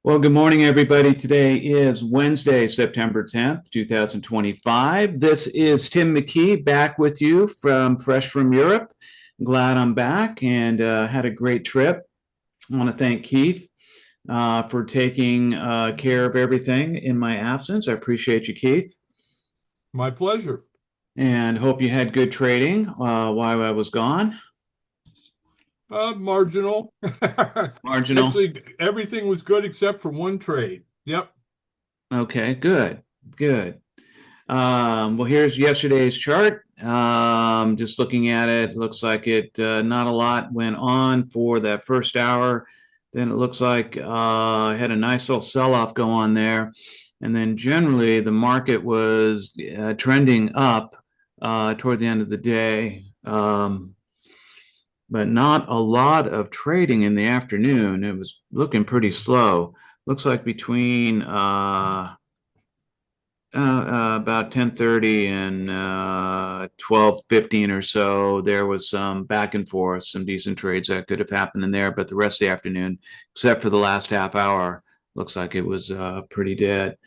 Well, good morning, everybody. Today is Wednesday, September 10th, 2025. This is Tim McKee back with you from Fresh from Europe. Glad I'm back and had a great trip. I want to thank Keith for taking care of everything in my absence. I appreciate you, Keith, My pleasure. and hope you had good trading while I was gone. Marginal. Marginal. Actually, everything was good except for one trade. Yep. Okay, good, good. Well, here's yesterday's chart. Just looking at it, looks like it not a lot went on for that first hour. Then it looks like had a nice little sell-off go on there, and then generally the market was trending up toward the end of the day, but not a lot of trading in the afternoon. It was looking pretty slow. Looks like between about 10:30 and 12:15 or so, there was some back and forth, some decent trades that could have happened in there, but the rest of the afternoon, except for the last half hour, looks like it was pretty dead.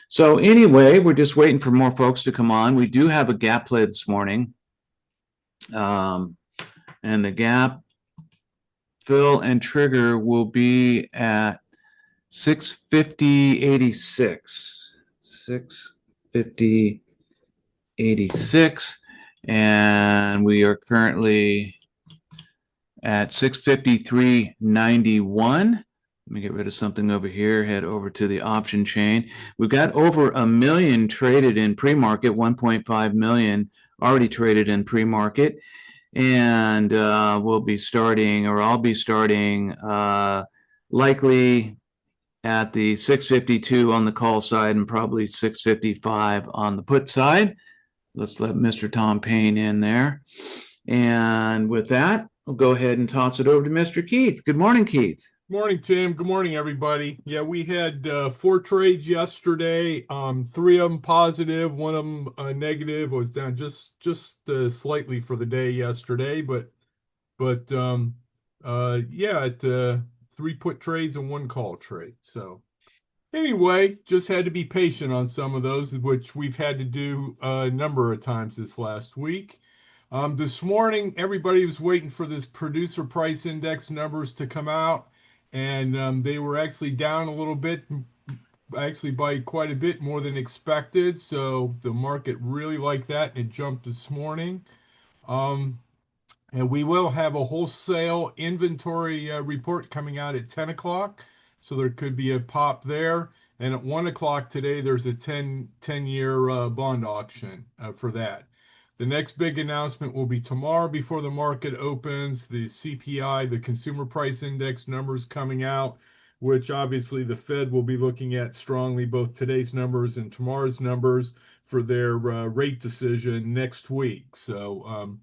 So anyway, we're just waiting for more folks to come on. We do have a gap play this morning, um, and the gap fill and trigger will be at 650.86. 650.86, and we are currently at 653.91. Let me get rid of something over here, head over to the option chain. We've got over a million traded in pre-market, 1.5 million already traded in pre-market. And we'll be starting, or I'll be starting likely at the 652 on the call side and probably 655 on the put side. Let's let Mr. Tom Payne in there. And with that, we'll go ahead and toss it over to Mr. Keith. Good morning, Keith. Morning, Tim. Good morning, everybody. Yeah, we had four trades yesterday. Three of them positive, one of them negative. Was down just slightly for the day yesterday, but yeah, three put trades and one call trade. So anyway, just had to be patient on some of those, which we've had to do a number of times this last week. This morning, everybody was waiting for this producer price index numbers to come out, and they were actually down a little bit, actually by quite a bit more than expected. So the market really liked that, and it jumped this morning. Um, and we will have a wholesale inventory report coming out at 10 o'clock. So there could be a pop there. And at 1 o'clock today, there's a 10-year bond auction for that. The next big announcement will be tomorrow before the market opens. The CPI, the Consumer Price Index numbers coming out, which obviously the Fed will be looking at strongly, both today's numbers and tomorrow's numbers for their rate decision next week. So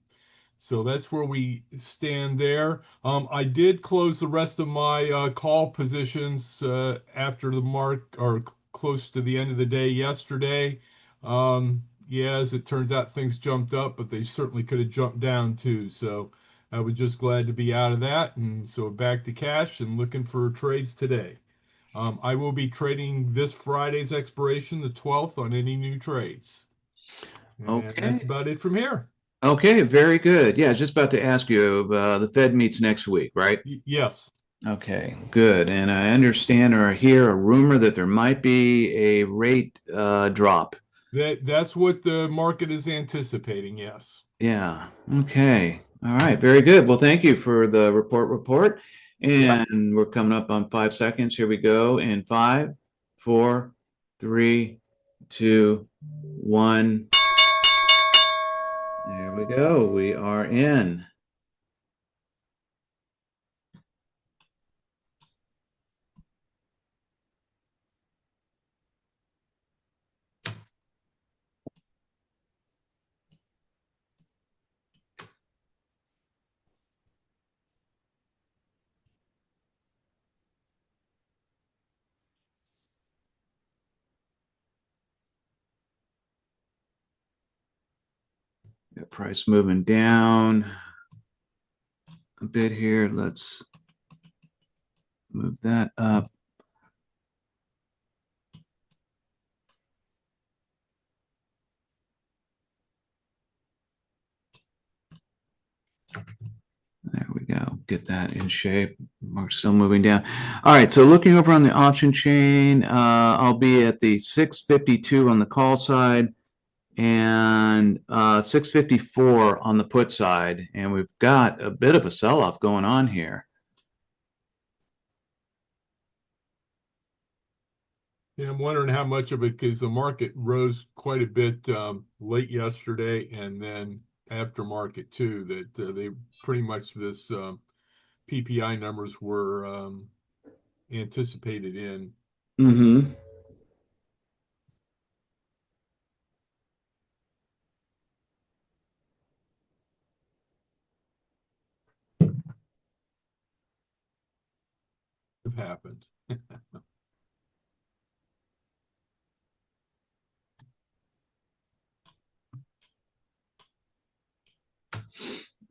that's where we stand there. I did close the rest of my call positions after the mark or close to the end of the day yesterday. Yeah, as it turns out, things jumped up, but they certainly could have jumped down too. So I was just glad to be out of that. And so back to cash and looking for trades today. I will be trading this Friday's expiration, the 12th, on any new trades. And that's Okay. about it from here. Okay, very good. Yeah, I was just about to ask you, the Fed meets next week, right? Yes. Okay, good. And I understand or hear a rumor that there might be a rate drop. That's what the market is anticipating, yes. Yeah. Okay. All right. Very good. Well, thank you for the report. Yeah. And we're coming up on 5 seconds. Here we go. In five, four, three, two, one. There we go. We are in. Got price moving down a bit here. Let's move that up. get that in shape. We're still moving down. All right, so looking over on the option chain, I'll be at the 652 on the call side and 654 on the put side. And we've got a bit of a sell-off going on here. Yeah, I'm wondering how much of it, because the market rose quite a bit late yesterday and then after market too, that they pretty much this PPI numbers were anticipated in. Mm-hmm. Have happened.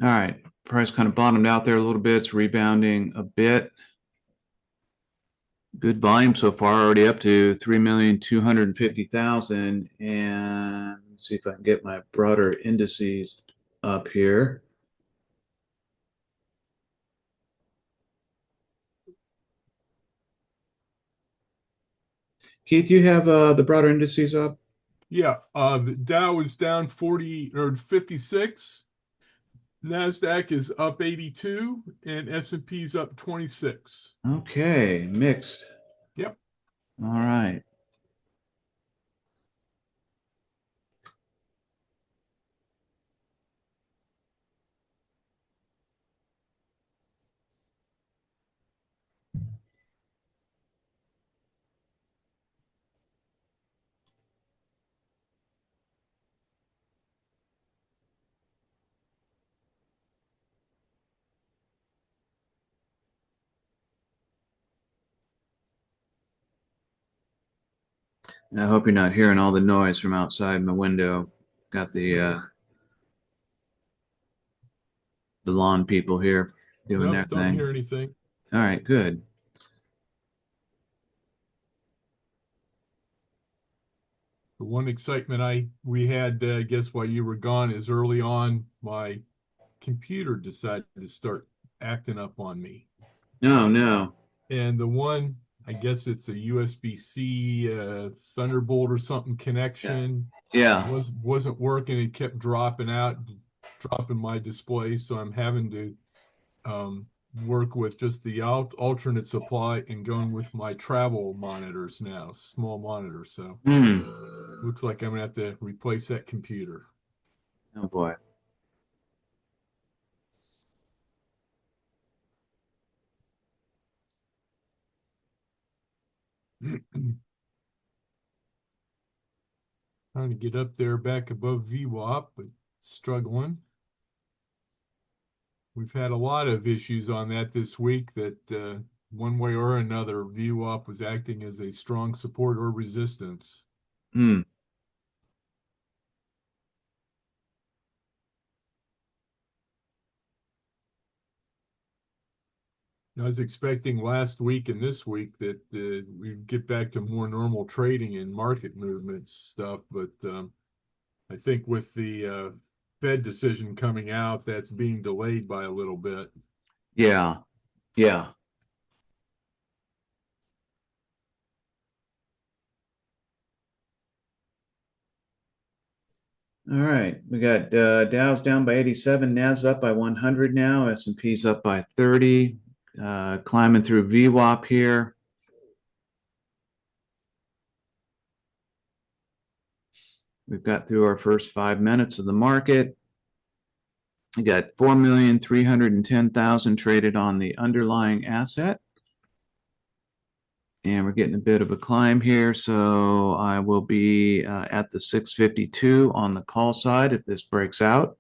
All right, price kind of bottomed out there a little bit. It's rebounding a bit. Good volume so far, already up to 3,250,000. And let's see if I can get my broader indices up here. Keith, you have the broader indices up? Yeah, the Dow is down 40 or 56. NASDAQ is up 82 and S&P is up 26. Okay, mixed. Yep. All right. I hope you're not hearing all the noise from outside my window. Got the lawn people here doing their Nope, don't thing. hear anything. All right, good. The one excitement we had, I guess, while you were gone is early on my computer decided to start acting up on me. No, no. And the one, I guess it's a USB-C Thunderbolt or something Yeah. connection Yeah. wasn't working. It kept dropping out, dropping my display. So I'm having to work with just the alternate supply and going with my travel monitors now, small monitors. So Hmm. looks like I'm gonna have to replace that computer. Oh boy. Trying to get up there back above VWAP, but struggling. We've had a lot of issues on that this week that one way or another, VWAP was acting as a strong support or resistance. Hmm. I was expecting last week and this week that we'd get back to more normal trading and market movement stuff, but I think with the Fed decision coming out, that's being delayed by a little bit. Yeah. Yeah. All right. We got Dow's down by 87, Nas up by 100 now, S&P's up by 30, climbing through VWAP here. We've got through our first 5 minutes of the market. We got 4,310,000 traded on the underlying asset. And we're getting a bit of a climb here. So I will be at the 652 on the call side if this breaks out.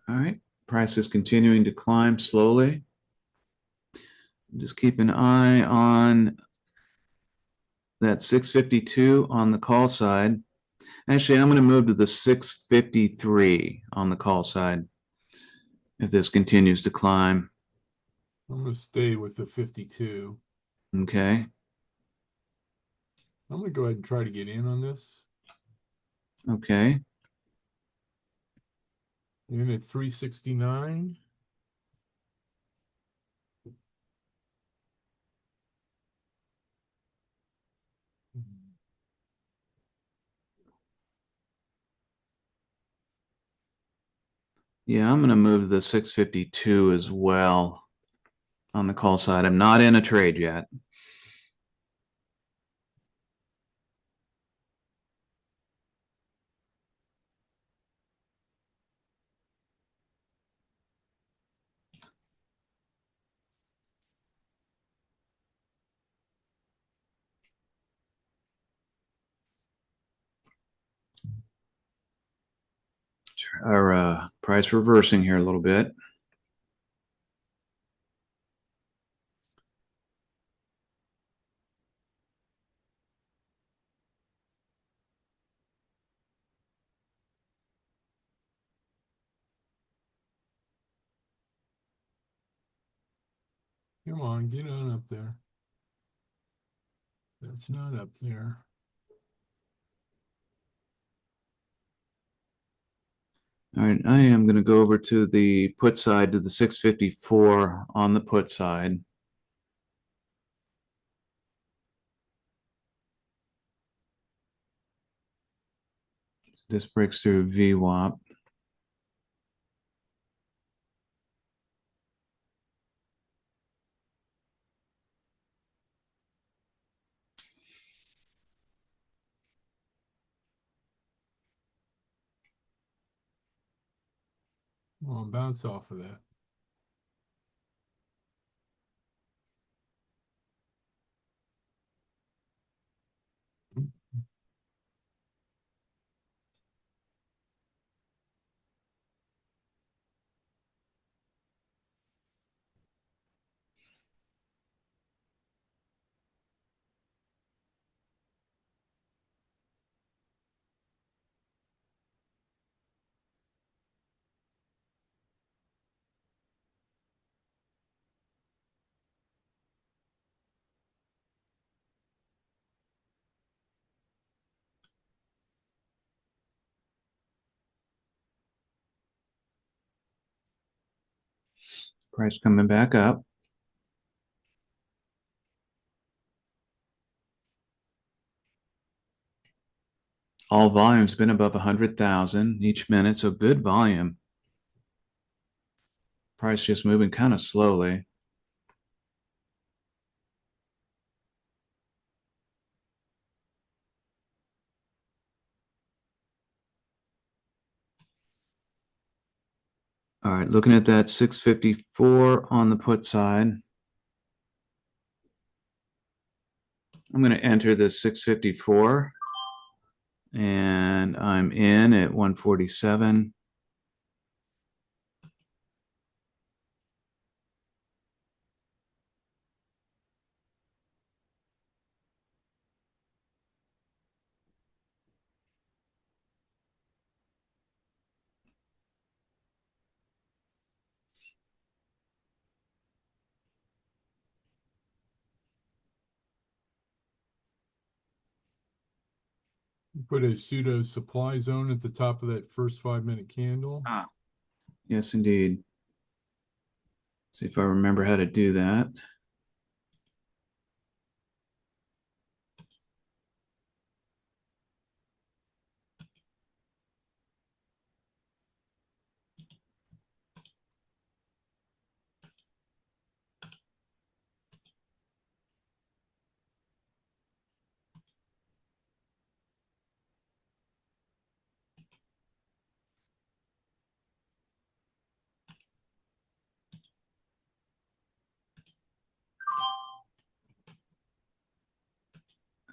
All right. Price is continuing to climb slowly. Just keep an eye on that 652 on the call side. Actually, I'm going to move to the 653 on the call side if this continues to climb. I'm going to stay with the 52. Okay. I'm going to go ahead and try to get in on this. Okay. In at 369. Yeah, I'm going to move to the 652 as well on the call side. I'm not in a trade yet. Our price reversing here a little bit. Come on, get on up there. That's not up there. All right, I am going to go over to the put side to the 654 on the put side. This breaks through VWAP. Well, bounce off of that. Price coming back up. All volume's been above 100,000 each minute, so good volume. Price just moving kind of slowly. All right, looking at that 654 on the put side. I'm going to enter this 654 and I'm in at 147. Put a pseudo supply zone at the top of that first 5-minute candle. Ah, yes, indeed. See if I remember how to do that.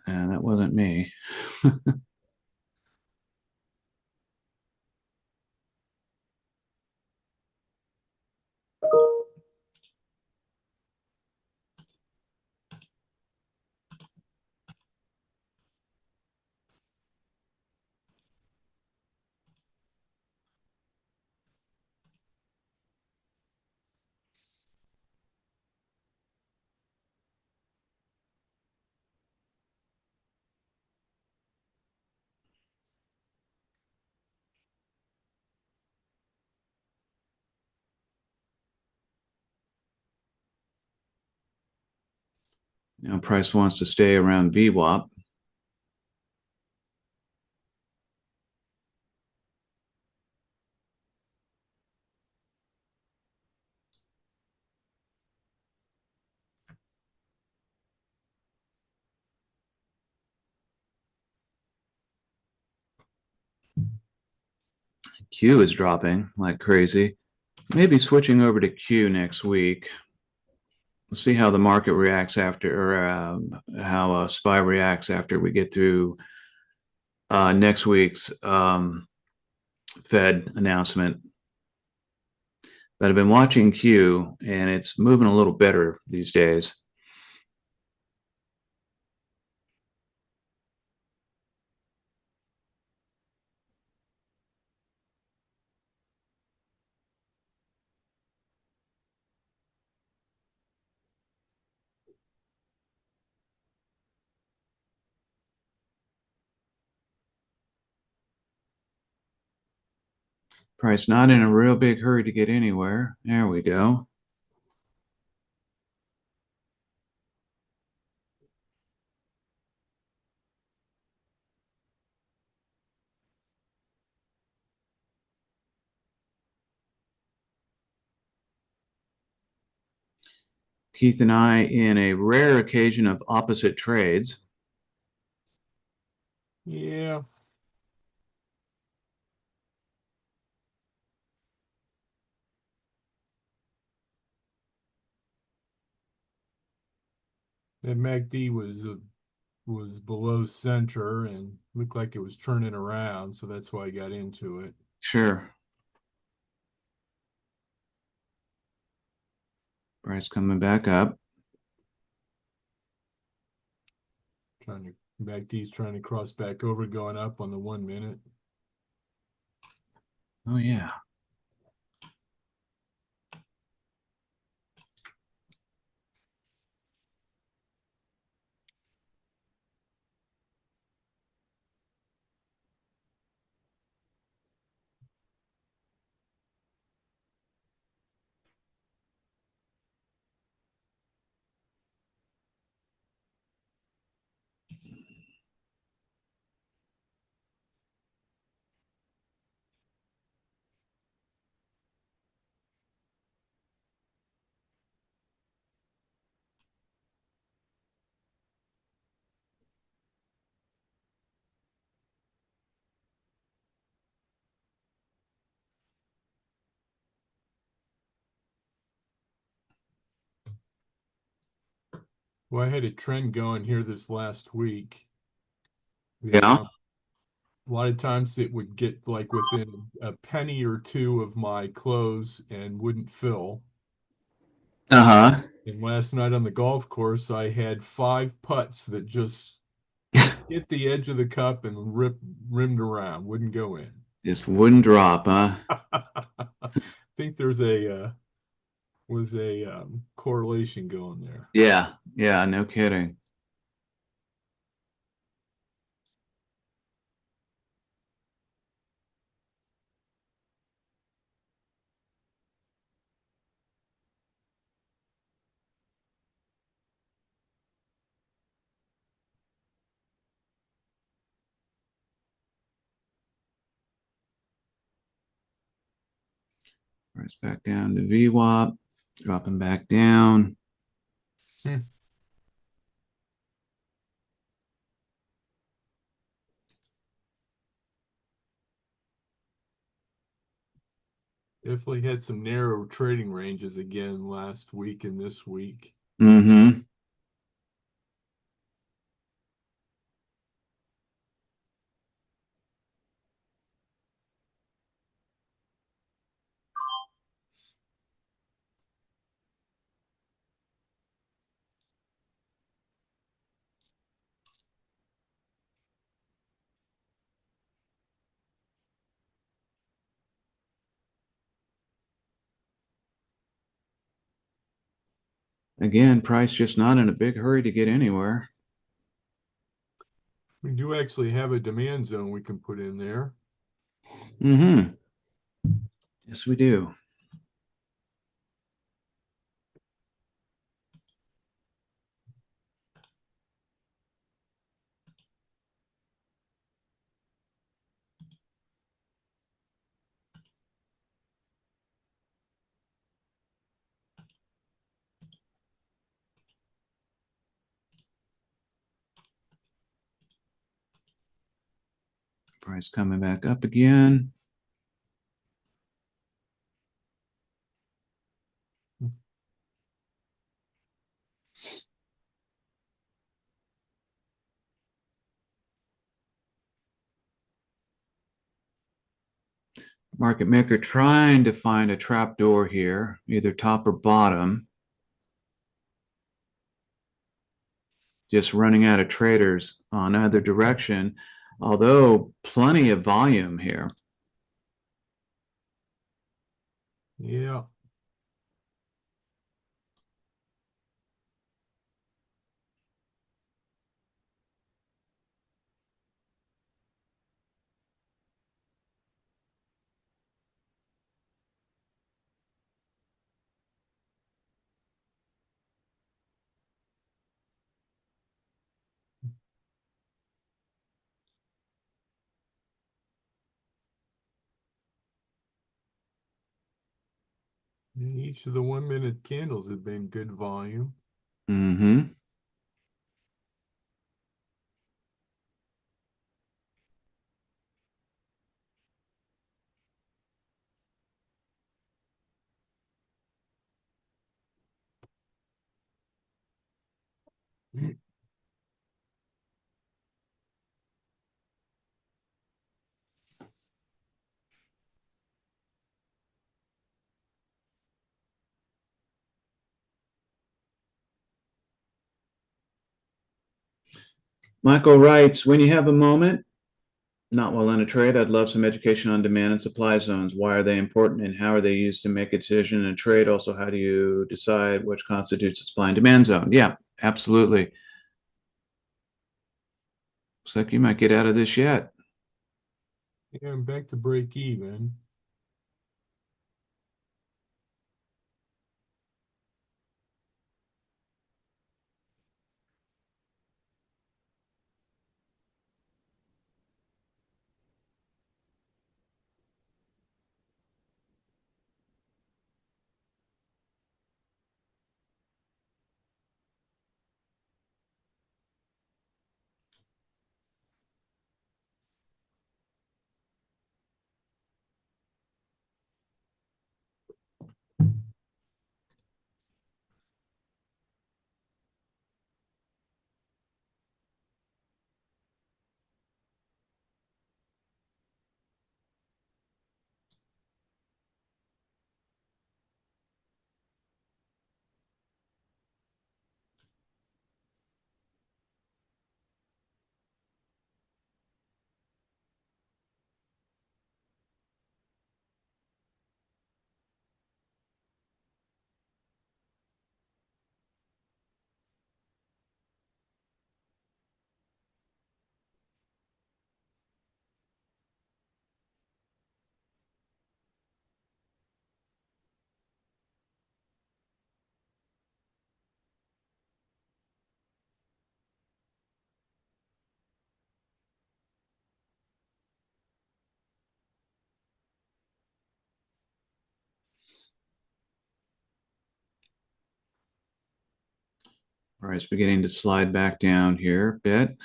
And that wasn't me. Now price wants to stay around VWAP. Q is dropping like crazy. Maybe switching over to Q next week. We'll see how the market reacts after, or how SPY reacts after we get through next week's Fed announcement. But I've been watching Q, and it's moving a little better these days. Price not in a real big hurry to get anywhere. There we go. Keith and I, in a rare occasion of opposite trades. Yeah. That MACD was below center and looked like it was turning around, so that's why I got into it. Sure. Price coming back up. MACD's trying to cross back over, going up on the 1 minute. Oh, yeah. Well, I had a trend going here this last week. Yeah. A lot of times it would get like within a penny or two of my close and wouldn't fill. Uh And last night on the golf course, I had 5 putts that just huh. hit the edge of the cup and rimmed around, wouldn't go in. Just wouldn't drop, huh? I think there's a was a correlation going there. Yeah. Yeah. No kidding. Price back down to VWAP, dropping back down. Hmm. Definitely had some narrow trading ranges again last week and this week. Mm-hmm. Again, price just not in a big hurry to get anywhere. We do actually have a demand zone we can put in there. Mm-hmm. Yes, we do. Price coming back up again. Market maker trying to find a trap door here, either top or bottom. Just running out of traders on either direction, although plenty of volume here. Yeah. And each of the 1 minute candles have been good volume. Mm-hmm. Michael writes, when you have a moment, not while in a trade, I'd love some education on demand and supply zones. Why are they important and how are they used to make a decision in a trade? Also, how do you decide which constitutes a supply and demand zone? Yeah, absolutely. Looks like you might get out of this yet. Yeah, I'm back to break even. All right, it's beginning to slide back down here a bit.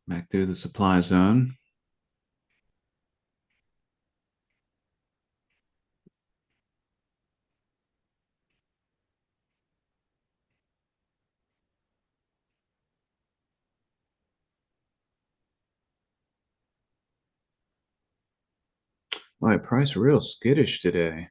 Back through the supply zone. Boy, price real skittish today.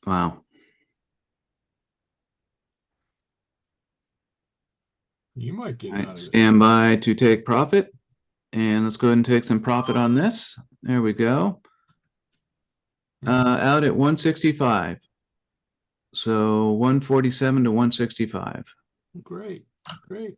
Wow. You might get All right, out of it. stand by to take profit. And let's go ahead and take some profit on this. There we go. Out at 165. So 147 to 165. Great, great.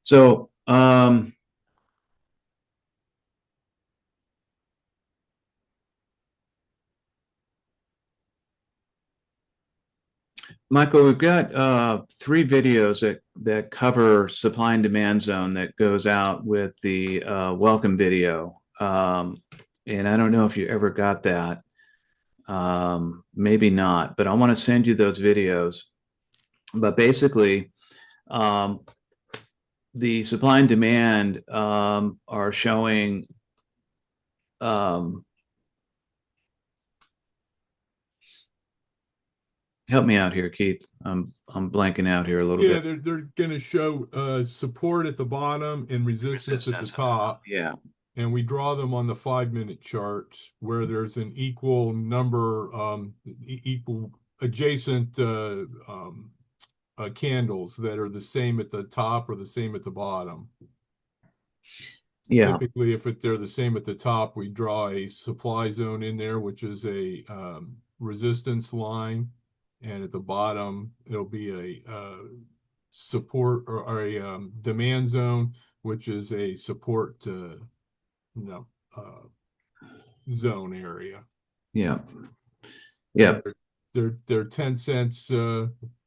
So, Michael, we've got three videos that cover supply and demand zone that goes out with the welcome video. And I don't know if you ever got that. Maybe not, but I want to send you those videos. But basically, um, the supply and demand are showing um, help me out here, Keith. I'm blanking out here a little Yeah, bit. they're going to show support at the bottom and resistance at the Resistance at the top. top. Yeah. And we draw them on the 5 minute chart where there's an equal number, equal adjacent candles that are the same at the top or the same at the bottom. Yeah. Typically, if they're the same at the top, we draw a supply zone in there, which is a resistance line, and at the bottom it'll be a support or a demand zone, which is a support you know uh, zone area. Yeah. And Yeah. they're 10 cents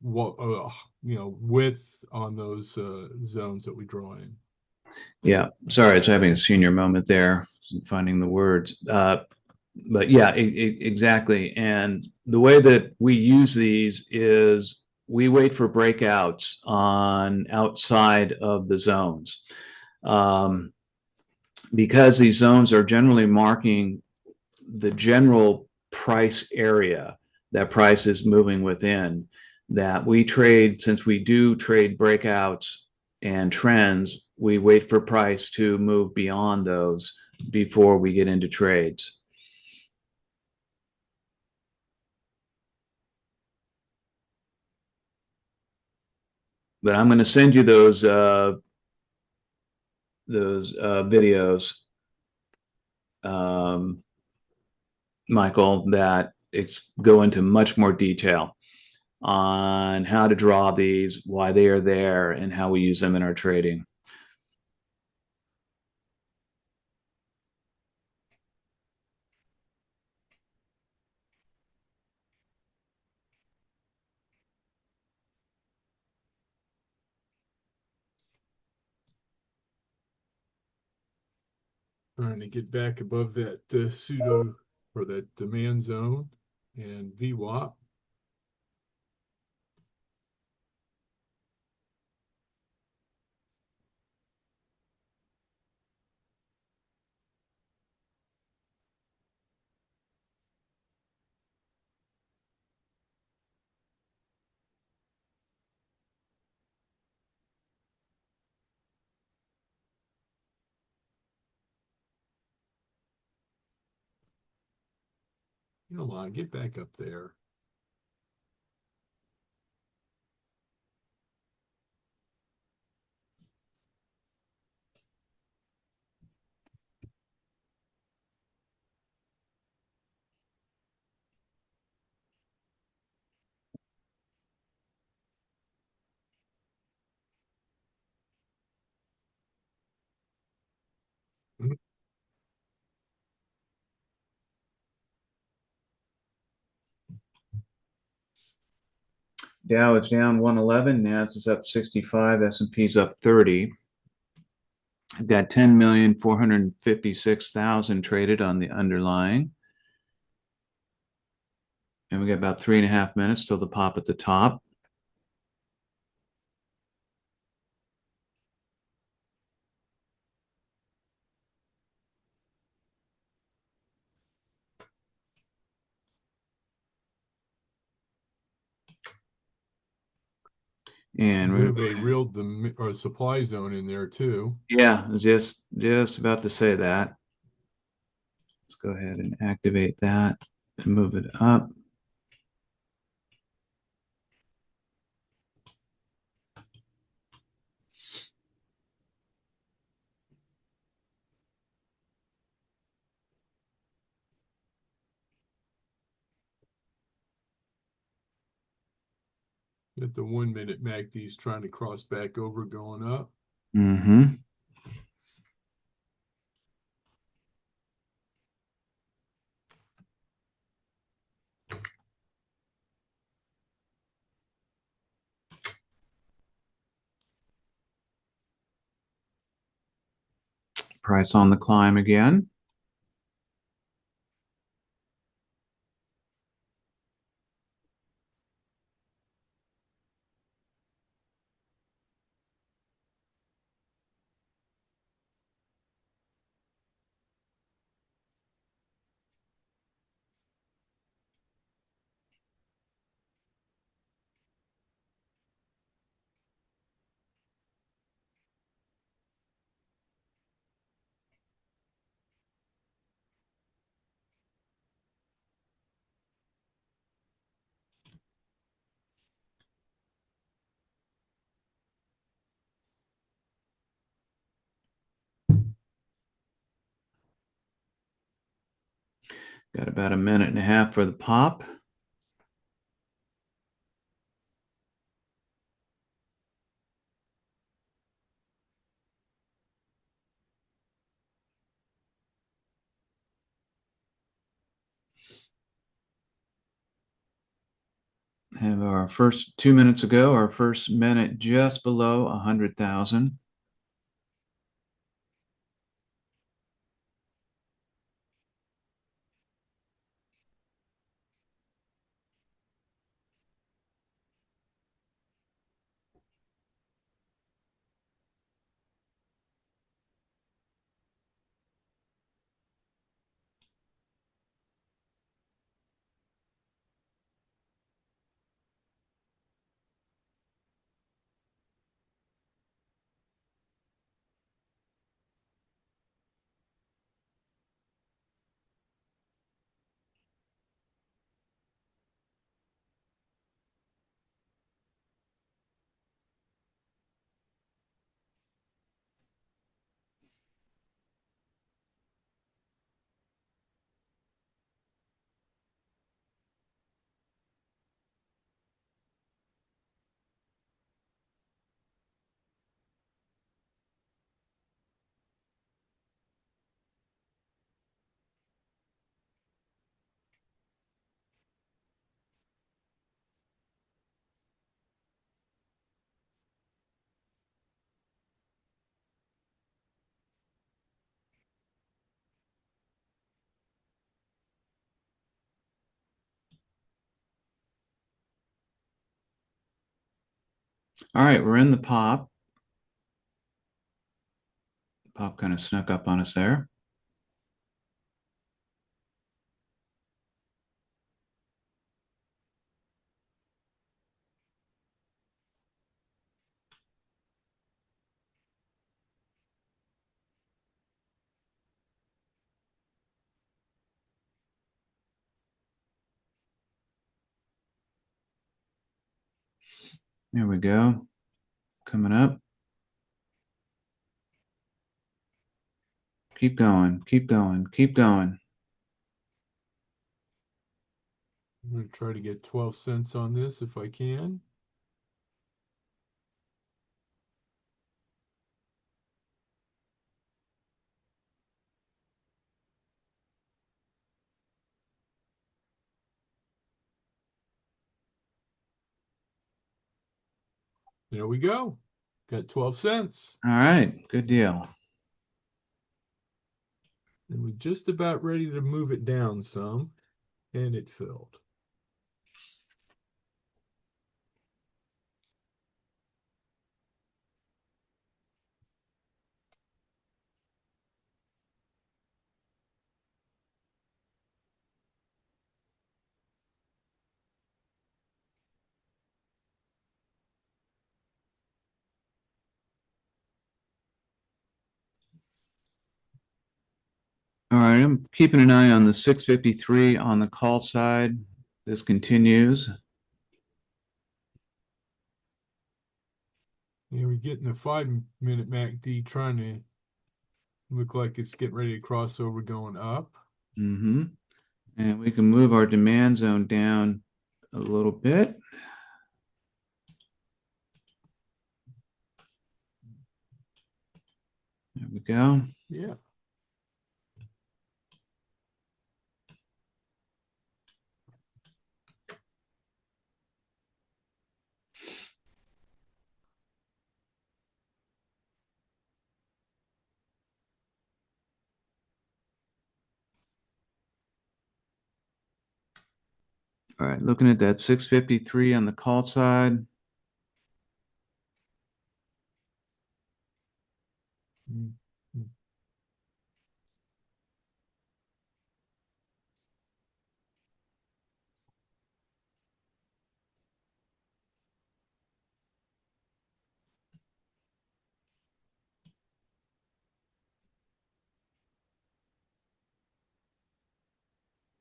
width on those zones that we draw in. Yeah. Sorry, it's having a senior moment there, finding the words. But yeah, exactly. And the way that we use these is we wait for breakouts on outside of the zones. Um, because these zones are generally marking the general price area that price is moving within, that we trade, since we do trade breakouts and trends, we wait for price to move beyond those before we get into trades. But I'm going to send you those videos, um, Michael, that go into much more detail on how to draw these, why they are there, and how we use them in our trading. Trying to get back above that pseudo or that demand zone and VWAP. Come on, get back up there. Dow is down 111, Nasdaq is up 65, S&P's up 30. I've got 10,456,000 traded on the underlying. And we got about 3.5 minutes till the pop at the top. And we're Move a real or supply zone in there too. yeah, just about to say that. Let's go ahead and activate that and move it up. Get the 1 minute MACD's trying to cross back over, going up. Mm-hmm. Price on the climb again. Got about a minute and a half for the pop. Have our first 2 minutes ago, our first minute just below 100,000. All right, we're in the pop. Pop kind of snuck up on us there. There we go. Coming up. Keep going, keep going, keep going. I'm going to try to get 12 cents on this if I can. There we go. Got 12 cents. All right, good deal. And we're just about ready to move it down some, and it filled. right, I'm keeping an eye on the 653 on the call side. This continues. Yeah, we get in the 5-minute MACD trying to look like it's getting ready to cross over going up. Mm-hmm. And we can move our demand zone down a little bit. There we go. Yeah. All right, looking at that 653 on the call side. Mm, mm.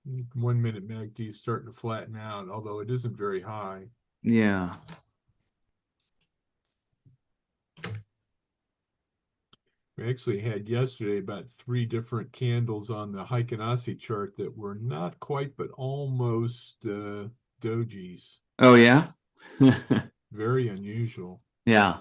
Mm. 1-minute MACD is starting to flatten out, although it isn't very high. Yeah. We actually had yesterday about 3 different candles on the Heikenase chart that were not quite, but almost dojis. Oh, yeah. Very unusual. Yeah.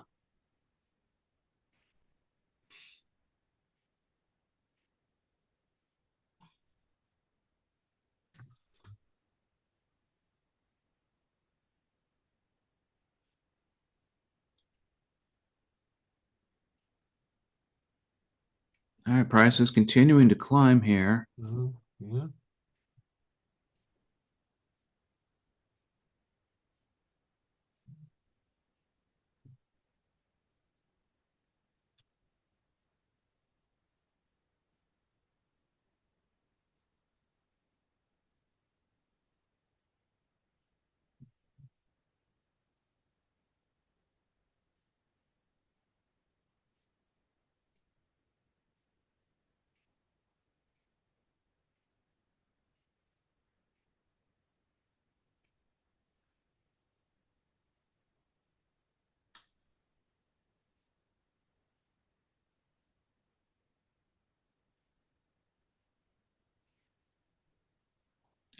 All right, price is continuing to climb here. Yeah.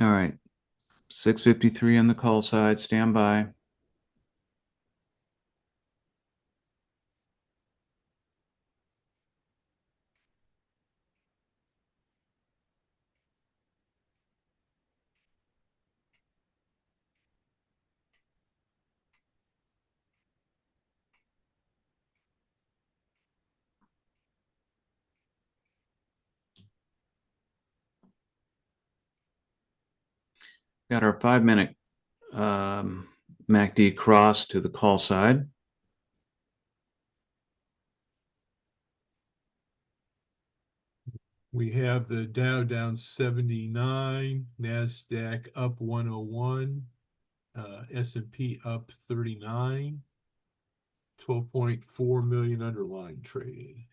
All right, 653 on the call side. Stand by. Got our 5-minute MACD cross to the call side. We have the Dow down 79, NASDAQ up 101, S&P up 39, 12.4 million underlying trading.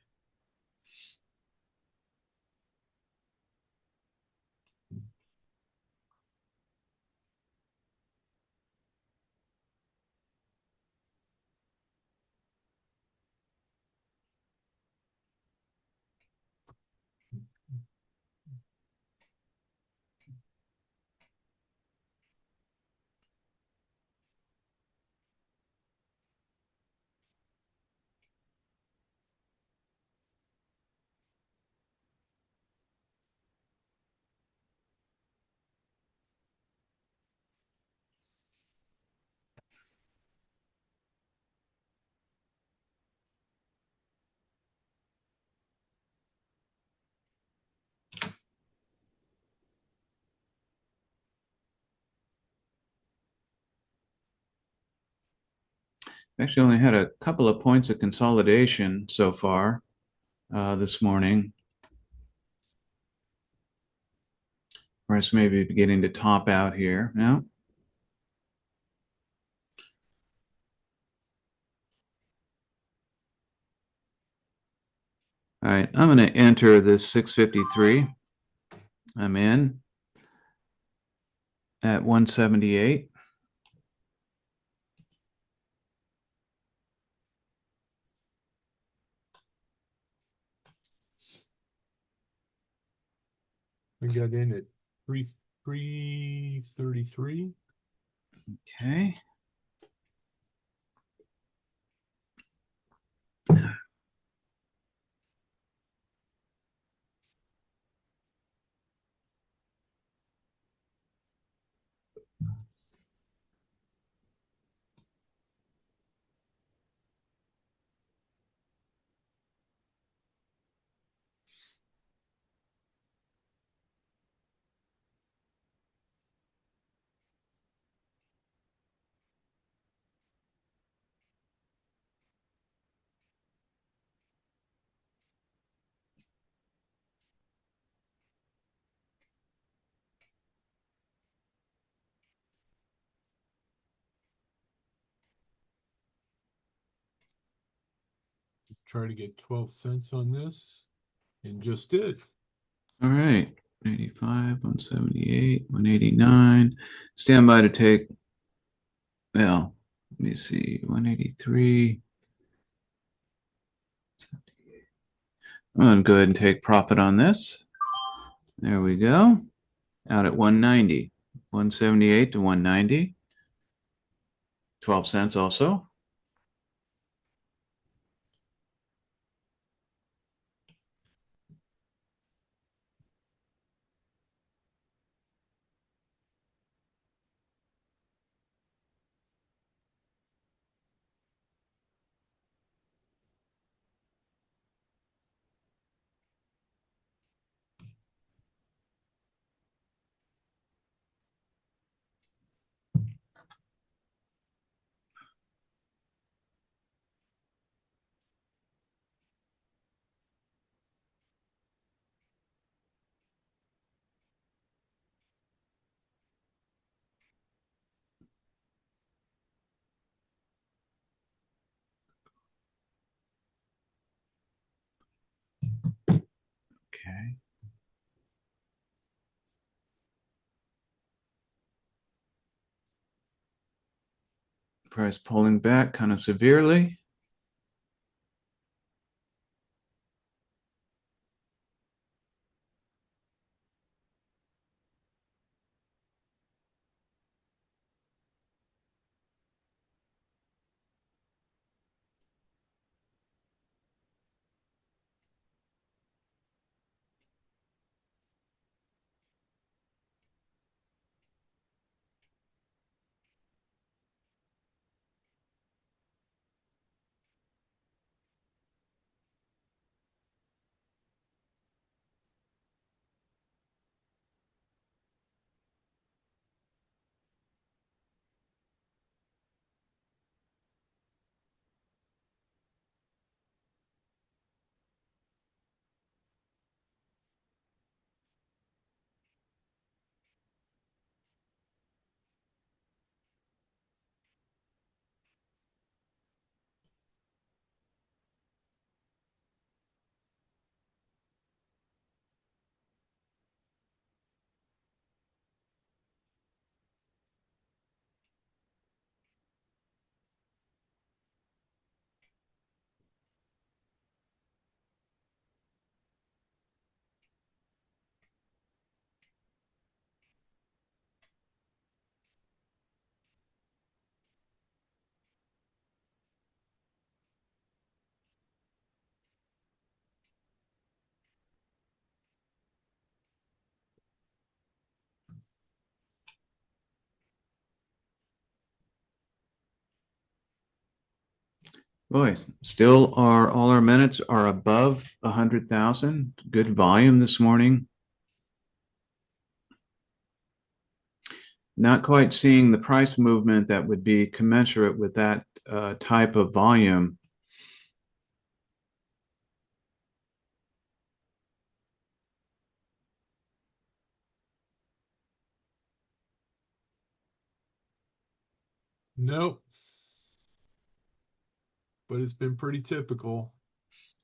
Actually, only had a couple of points of consolidation so far this morning. Price may be beginning to top out here. No. All right, I'm going to enter this 653. I'm in at 178. I got in at 333. Okay. Try to get 12 cents on this, and just did. All right. 85, 178, 189. Stand by to take, well, let me see, 183. I'm going to go ahead and take profit on this. There we go. Out at 190. 178 to 190. 12 cents also. Okay. Price pulling back kind of severely. Boy, still all our minutes are above 100,000. Good volume this morning. Not quite seeing the price movement that would be commensurate with that type of volume. Nope. But it's been pretty typical.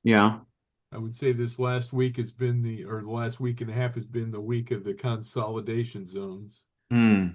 Yeah. I would say this last week has been or the last week and a half has been the week of the consolidation zones. Hmm.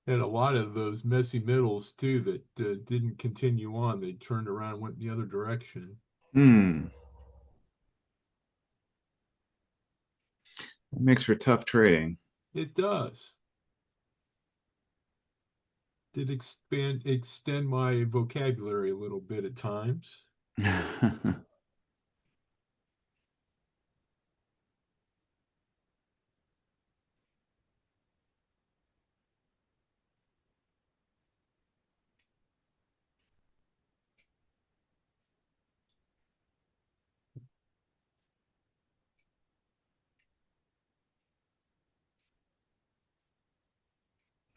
And a lot of those messy middles too that didn't continue on. They turned around and went the other direction. Hmm. That makes for tough trading. It does. Did extend my vocabulary a little bit at times.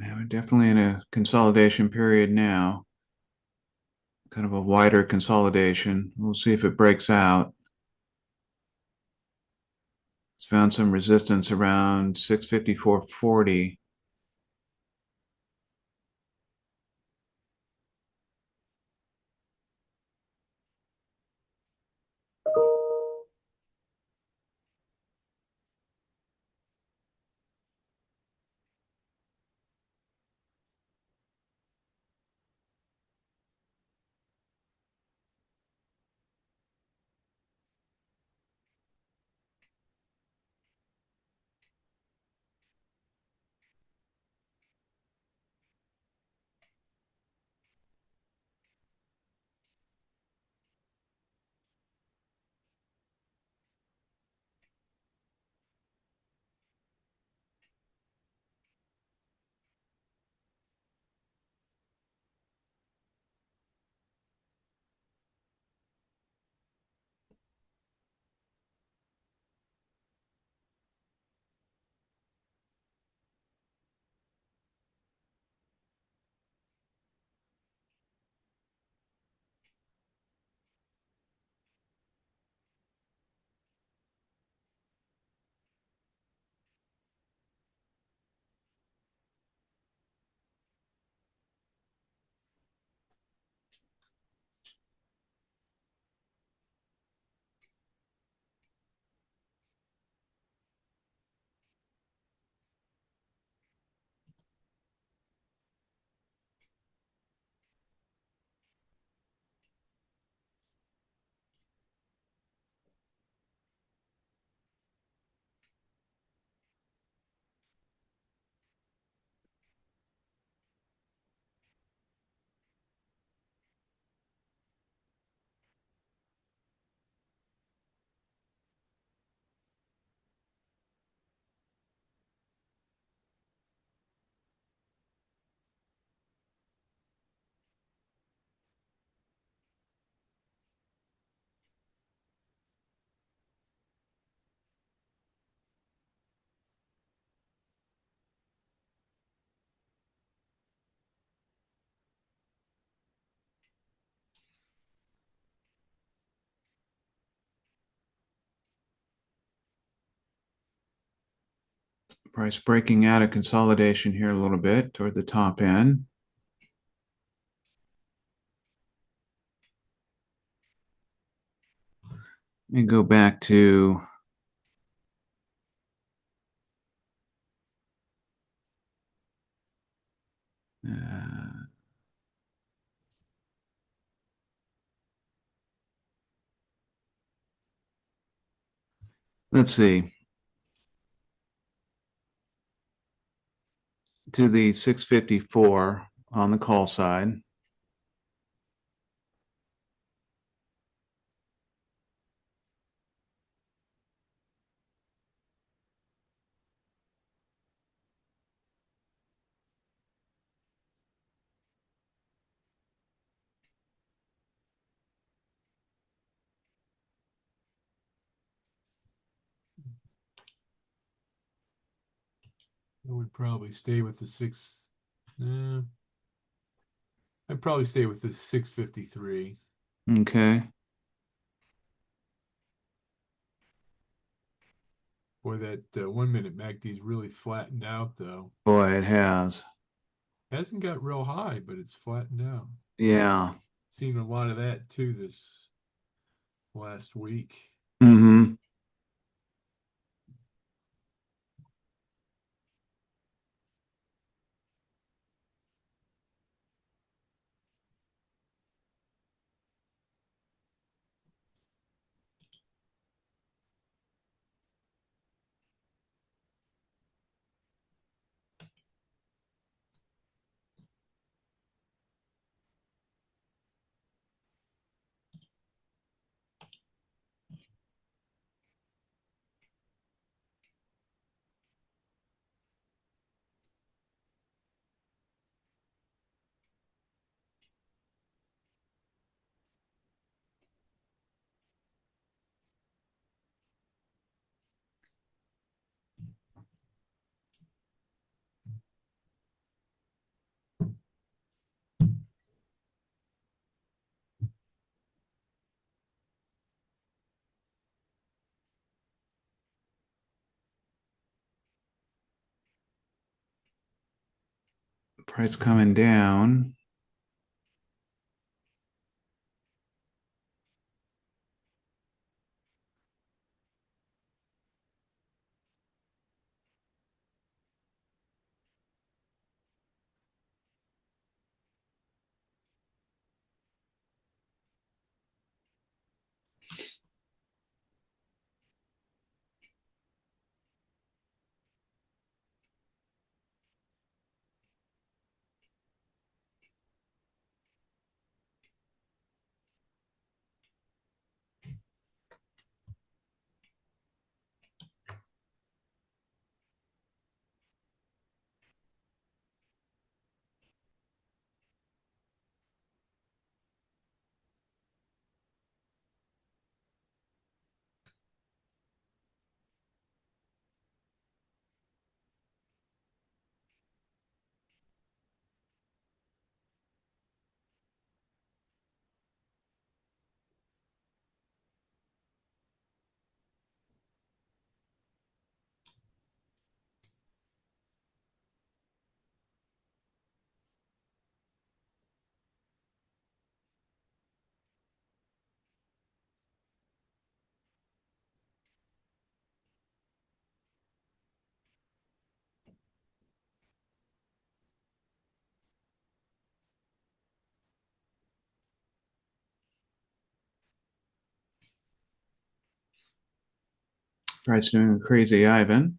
Yeah, we're definitely in a consolidation period now, kind of a wider consolidation. We'll see if it breaks out. It's found some resistance around 654.40. Price breaking out of consolidation here a little bit toward the top end. Let me go back to uh, let's see, to the 654 on the call side. I would probably stay with the six. Uh, I'd probably stay with the 653. Okay. Boy, that 1 minute MACD's really flattened out though. Boy, it has. Hasn't got real high, but it's flattened out. Yeah. Seen a lot of that too this last week. Mm-hmm. Price coming down. Price doing crazy, Ivan.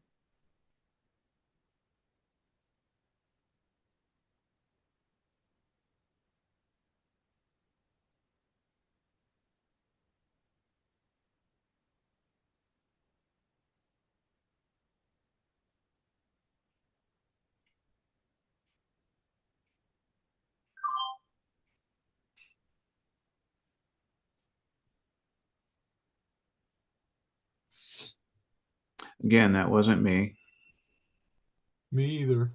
Again, that wasn't me. Me either.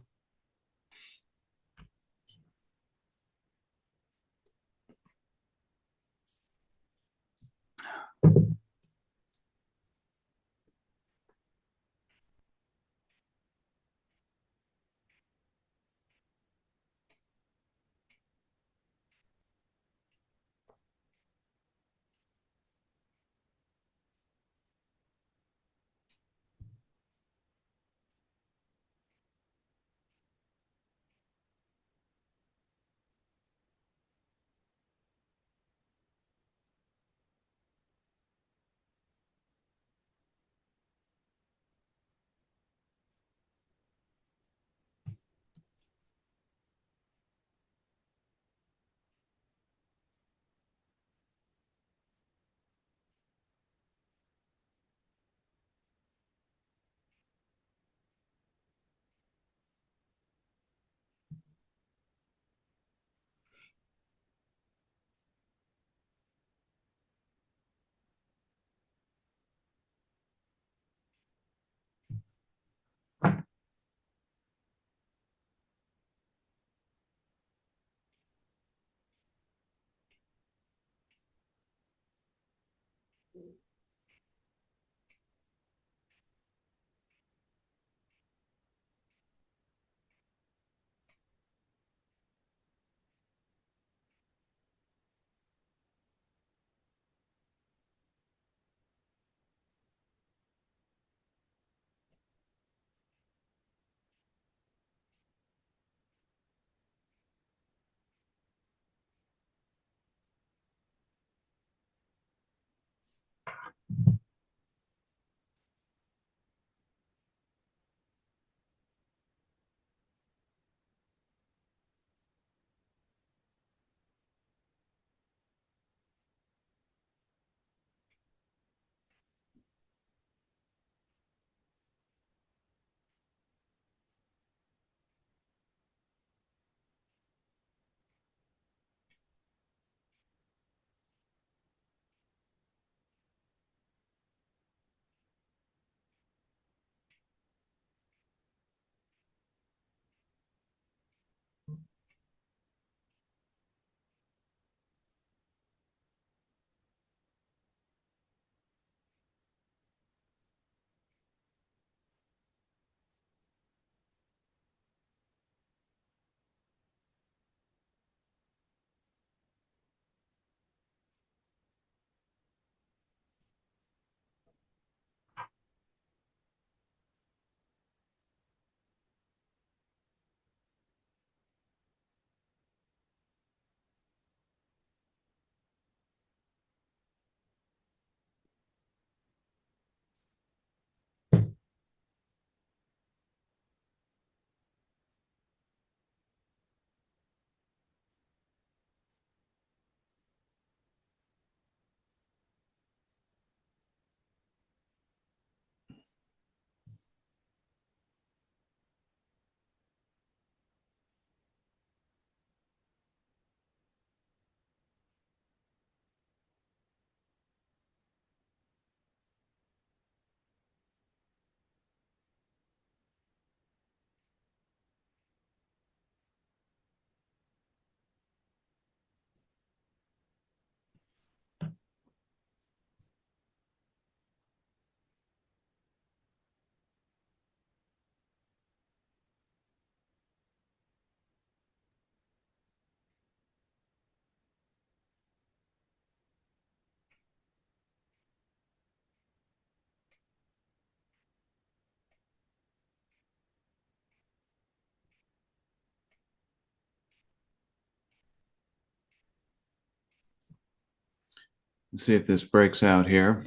Let's see if this breaks out here.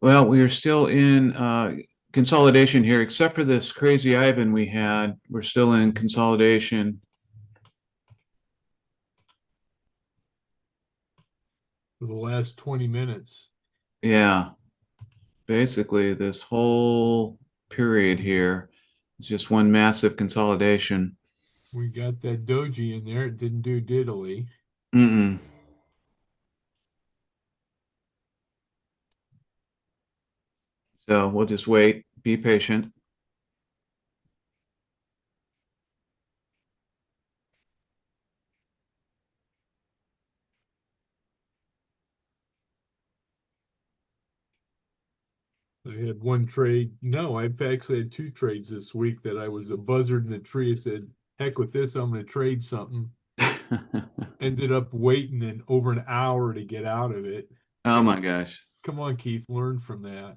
Well, we are still in consolidation here, except for this crazy Ivan we had. We're still in consolidation. For the last 20 minutes. Yeah, basically, this whole period here is just one massive consolidation. We got that doji in there. It didn't do diddly. Mm-mm. So we'll just wait, be patient. I had one trade. No, I've actually had two trades this week that I was a buzzard in a tree. I said, heck with this, I'm going to trade something. Ended up waiting over an hour to get out of it. Oh So my gosh. come on, Keith, learn from that.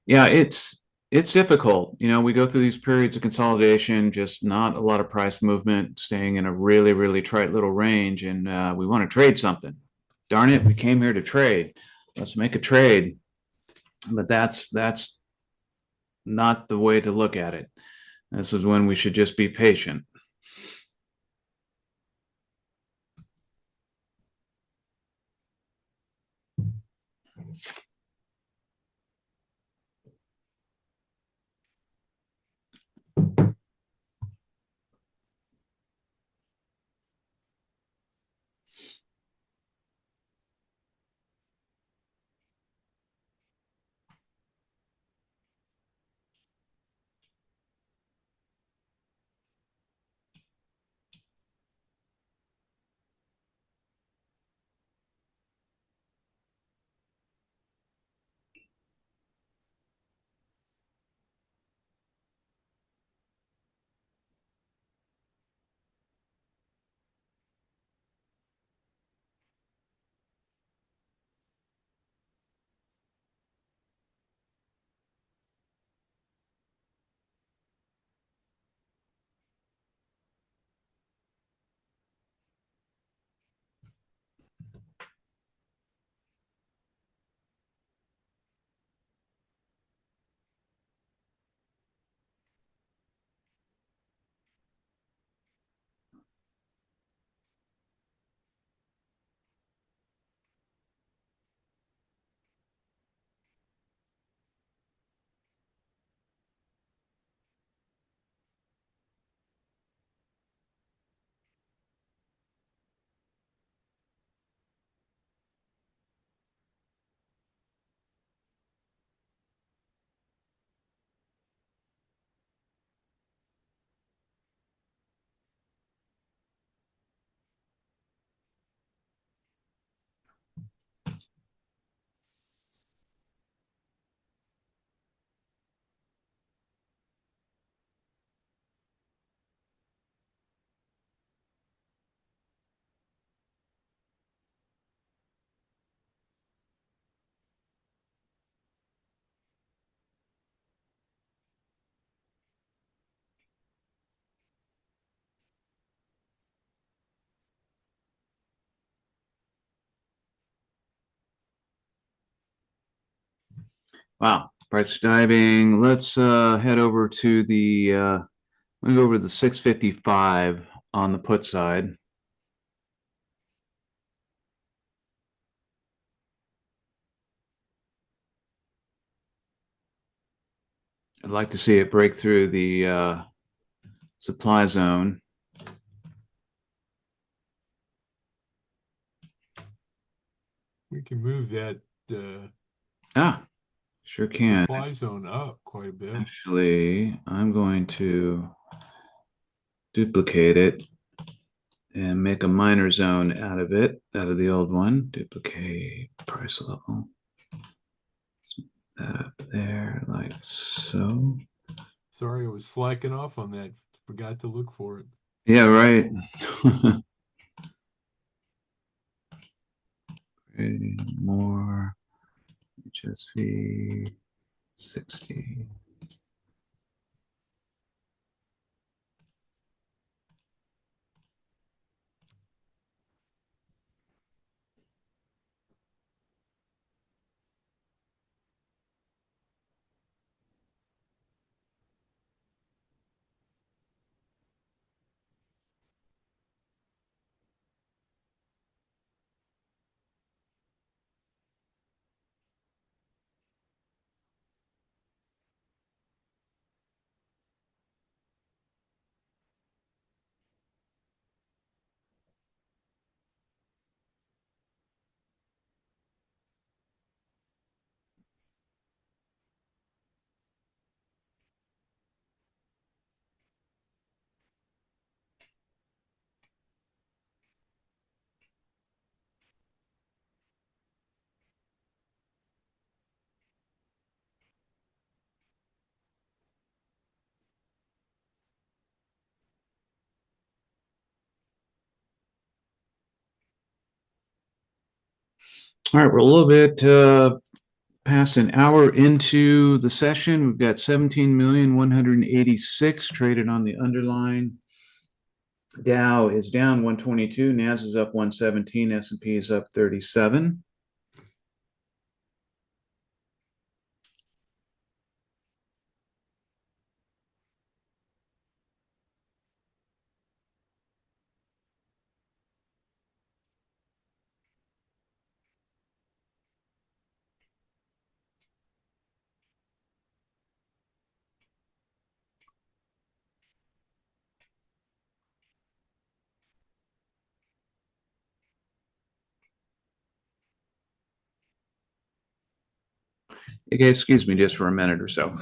Yeah, it's difficult. We go through these periods of consolidation, just not a lot of price movement, staying in a really, really tight little range, and we want to trade something. Darn it, we came here to trade. Let's make a trade. But that's not the way to look at it. This is when we should just be patient. Wow, price diving. Let's head over to the let me go over to the 655 on the put side. I'd like to see it break through the supply zone. We can move that Ah, sure can. supply zone up quite a bit. Actually, I'm going to duplicate it and make a minor zone out of it, out of the old one. Duplicate price level. That up there like so. Sorry, I was slacking off on that. Forgot to look for it. Yeah, right. More HSV 60. All right, we're a little bit past an hour into the session. We've got 17,186 traded on the underlying. Dow is down 122, Nas is up 117, S&P is up 37. Okay, excuse me just for a minute or so.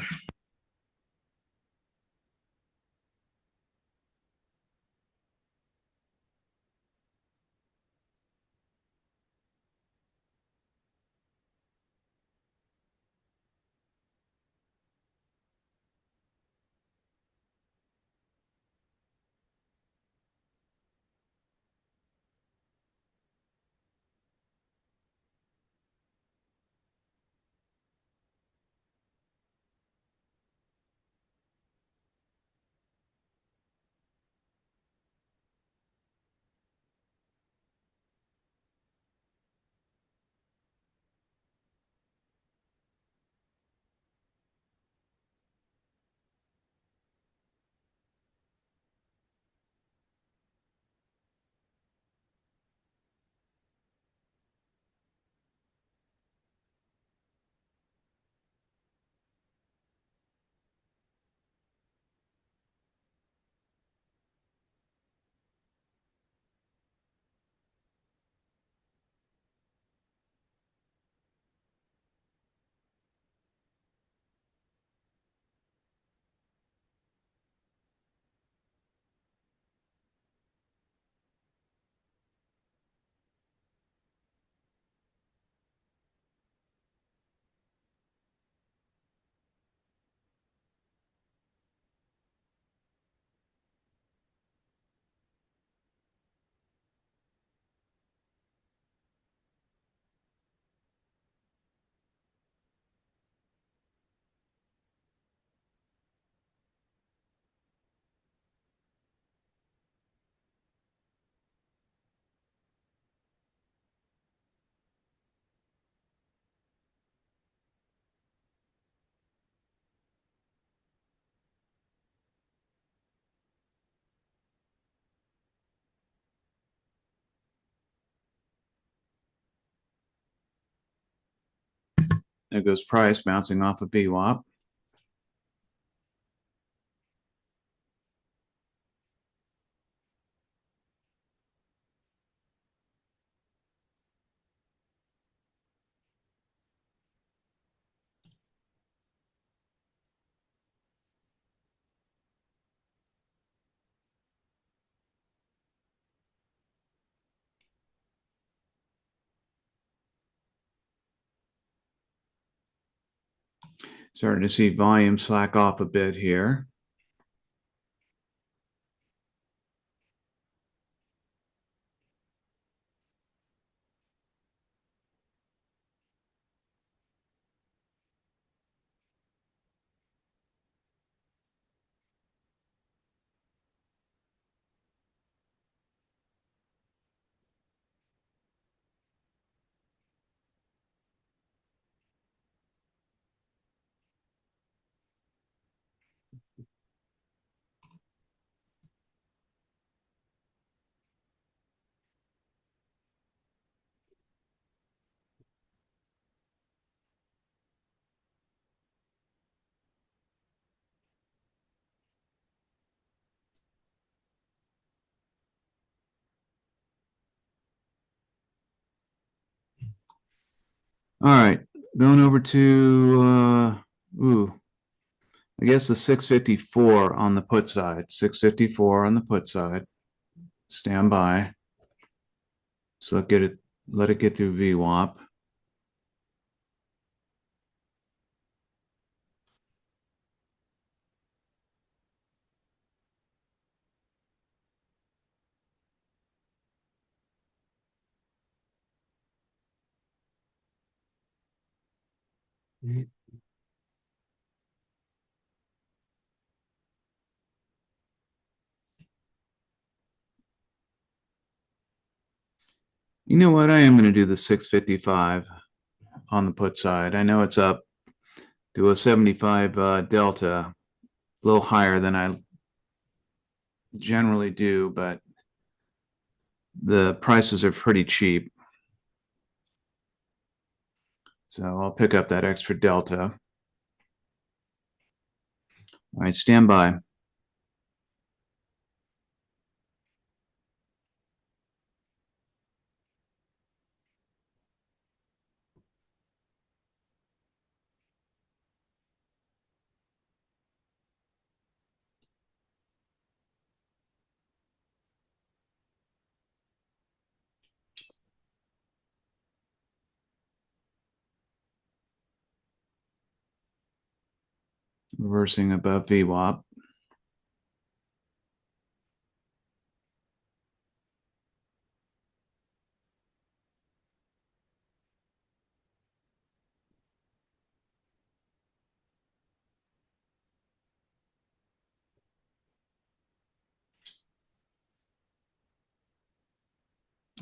There goes price bouncing off of VWAP. Starting to see volume slack off a bit here. All right, going over to I guess the 654 on the put side. 654 on the put side. Stand by. So let it get through VWAP. You know what? I am going to do the 655 on the put side. I know it's up to a 75 delta, a little higher than I generally do, but the prices are pretty cheap. So I'll pick up that extra delta. All right, stand by. Reversing above VWAP. All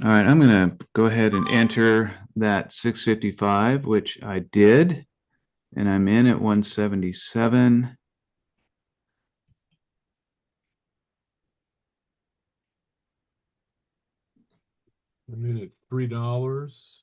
right, I'm going to go ahead and enter that 655, which I did, and I'm in at 177. I'm in at $3.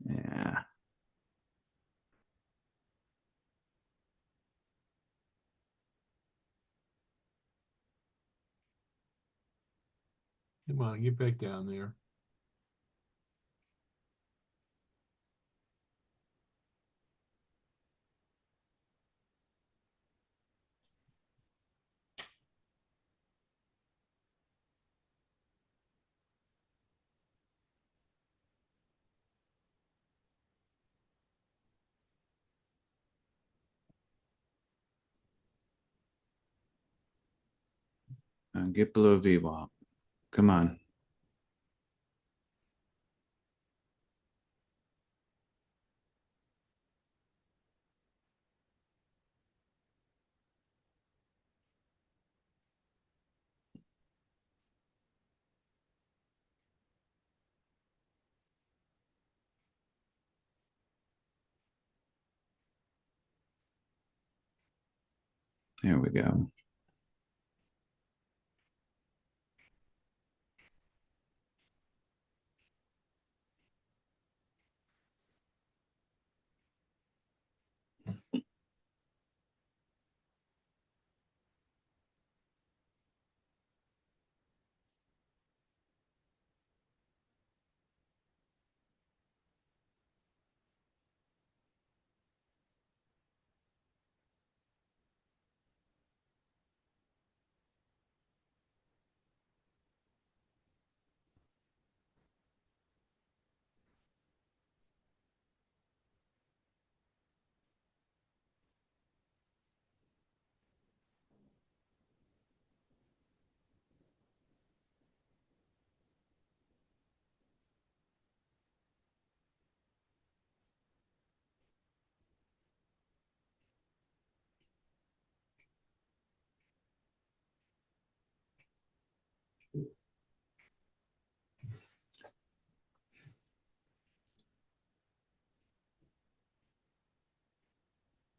Yeah. Come on, get back down there. Get below VWAP. Come on. There we go.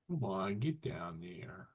Come on, get down there.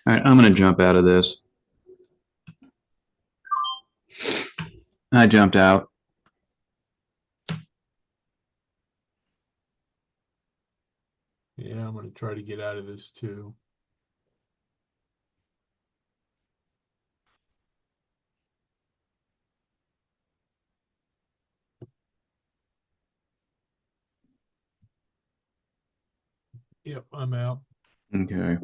All right, I'm going to jump out of this. I jumped out. Yeah, I'm going to try to get out of this too. Yep, I'm out. Okay.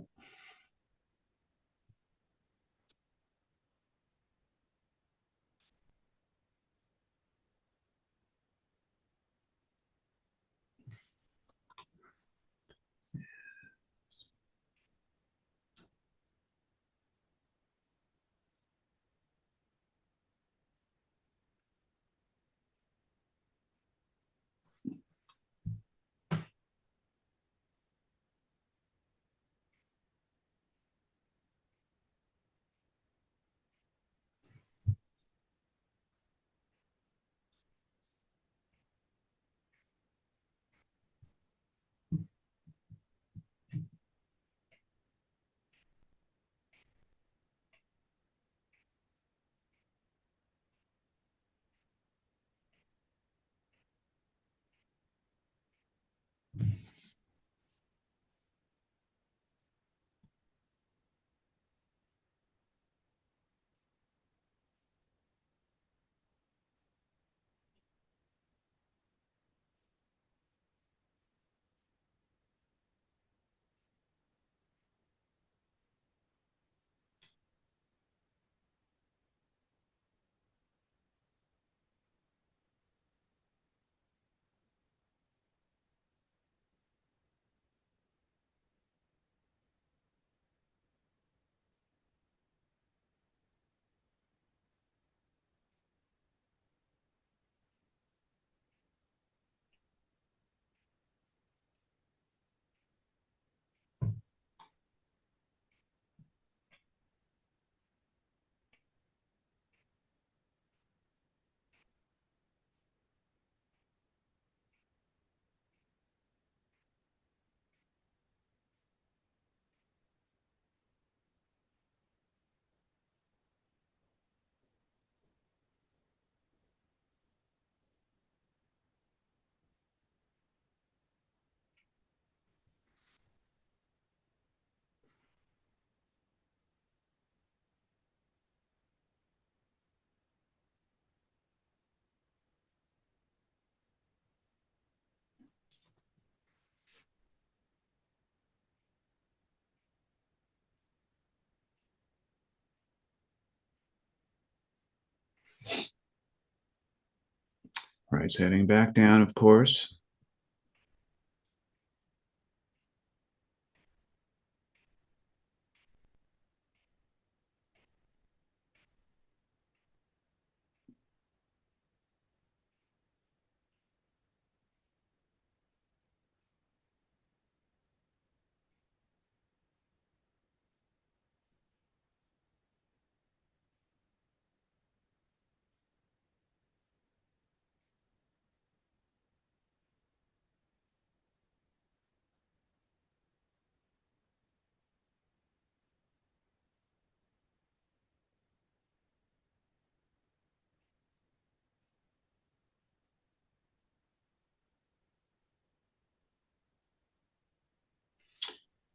Price heading back down, of course.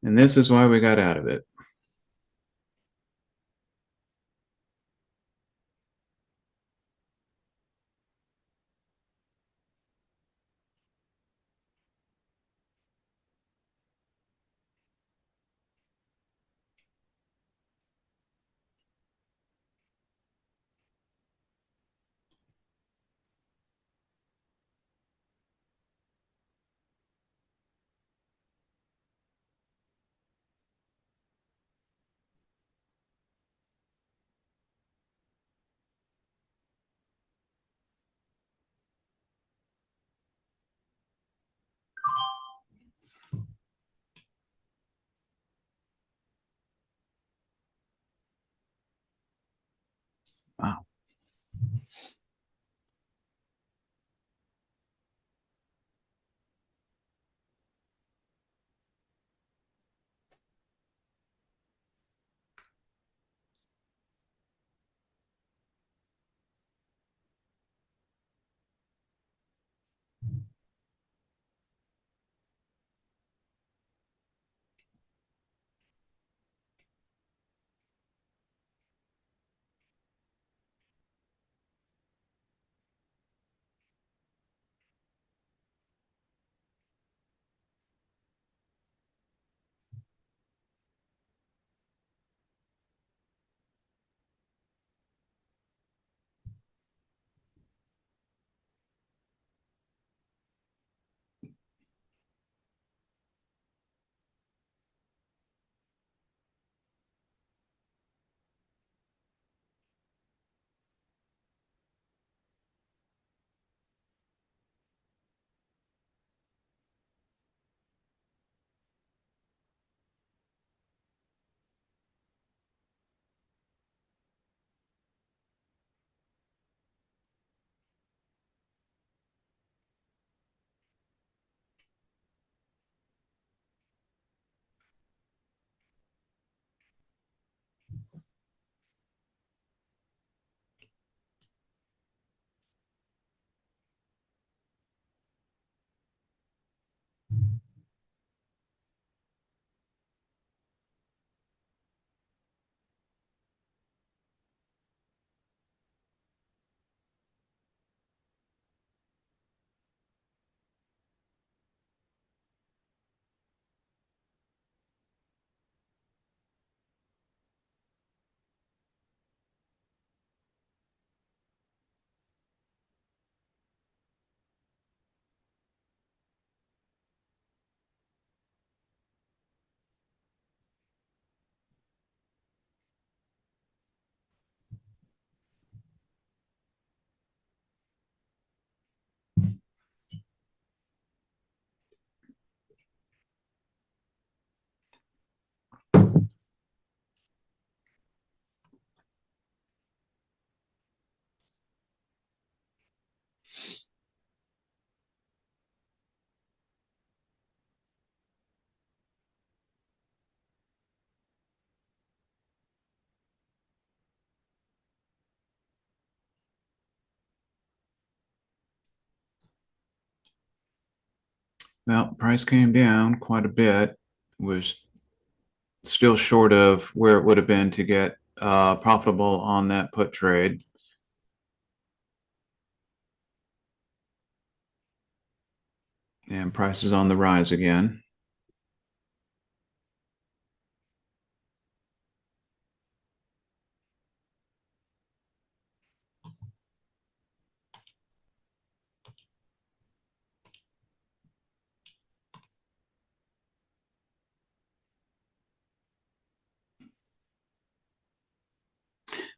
And this is why we got out of it. Wow. Well, price came down quite a bit. Was still short of where it would have been to get profitable on that put trade. And price is on the rise again.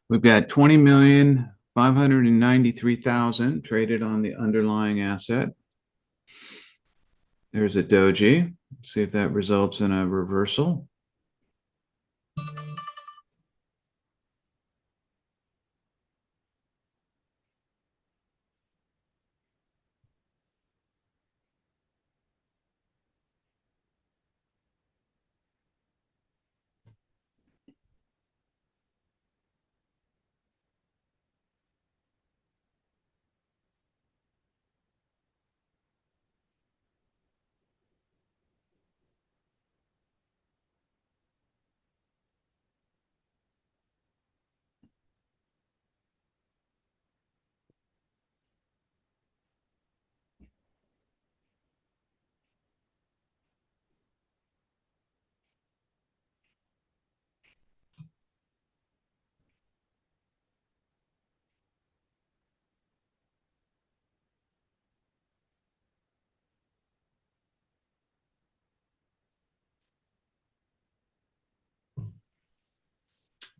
We've got 20,593,000 traded on the underlying asset. There's a doji. See if that results in a reversal.